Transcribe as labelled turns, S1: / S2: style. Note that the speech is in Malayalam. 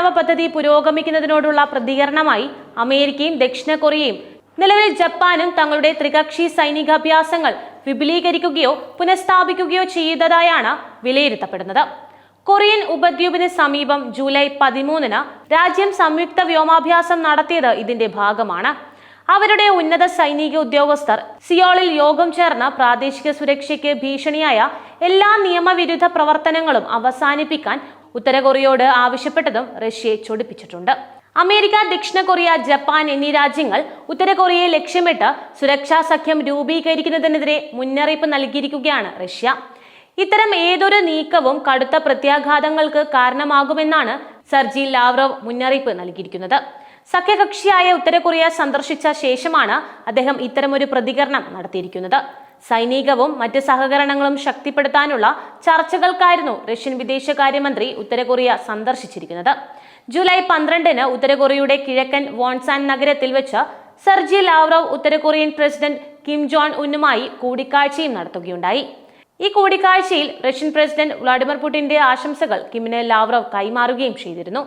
S1: ആണവ പദ്ധതി പുരോഗമിക്കുന്നതിനോടുള്ള പ്രതികരണമായി അമേരിക്കയും ദക്ഷിണ കൊറിയയും നിലവിൽ ജപ്പാനും തങ്ങളുടെ ത്രികക്ഷി സൈനികാഭ്യാസങ്ങൾ വിപുലീകരിക്കുകയോ പുനഃസ്ഥാപിക്കുകയോ ചെയ്തതായാണ് വിലയിരുത്തപ്പെടുന്നത്. കൊറിയൻ ഉപദ്വീപിന് സമീപം ജൂലൈ 13-ന് രാജ്യം സംയുക്ത വ്യോമാഭ്യാസം നടത്തിയത് ഇതിന്റെ ഭാഗമാണ്. അവരുടെ ഉന്നത സൈനിക ഉദ്യോഗസ്ഥർ സിയോളിൽ യോഗം ചേർന്ന് പ്രാദേശിക സുരക്ഷയ്ക്ക് ഭീഷണിയായ എല്ലാ നിയമവിരുദ്ധ പ്രവർത്തനങ്ങളും അവസാനിപ്പിക്കാൻ ഉത്തര കൊറിയയോട് ആവശ്യപ്പെട്ടതും റഷ്യയെ ചൊടിപ്പിച്ചിട്ടുണ്ട്. അമേരിക്ക, ദക്ഷിണ കൊറിയ, ജപ്പാൻ എന്നീ രാജ്യങ്ങൾ ഉത്തര കൊറിയയെ ലക്ഷ്യമിട്ട് സുരക്ഷാ സഖ്യം രൂപീകരിക്കുന്നതിനെതിരെ മുന്നറിയിപ്പ് നൽകിയിരിക്കുകയാണ് റഷ്യ. ഇത്തരം ഏതൊരു നീക്കവും കടുത്ത പ്രത്യാഘാതങ്ങൾക്ക് കാരണമാകുമെന്നാണ് സെർജി ലാവ്റോവ് മുന്നറിയിപ്പ് നൽകിയിരിക്കുന്നത്. സഖ്യകക്ഷിയായ ഉത്തര കൊറിയ സന്ദർശിച്ച ശേഷമാണ് അദ്ദേഹം ഇത്തരമൊരു പ്രതികരണം നടത്തിയിരിക്കുന്നത്. സൈനികവും മറ്റ് സഹകരണങ്ങളും ശക്തിപ്പെടുത്താനുള്ള ചർച്ചകൾക്കായിരുന്നു റഷ്യൻ വിദേശകാര്യമന്ത്രി ഉത്തര കൊറിയ സന്ദർശിച്ചിരിക്കുന്നത്. ജൂലൈ 12-ന് ഉത്തര കൊറിയയുടെ കിഴക്കൻ വോൺസാൻ നഗരത്തിൽ വെച്ച് സെർജി ലാവ്റോവ് ഉത്തര കൊറിയൻ പ്രസിഡന്റ് കിം ജോങ് ഉന്നുമായി കൂടിക്കാഴ്ചയും നടത്തുകയുണ്ടായി. ഈ കൂടിക്കാഴ്ചയിൽ റഷ്യൻ പ്രസിഡന്റ് വ്ളാഡിമിർ പുടിന്റെ ആശംസകൾ കിമ്മിന് ലാവ്റോവ് കൈമാറുകയും ചെയ്തിരുന്നു.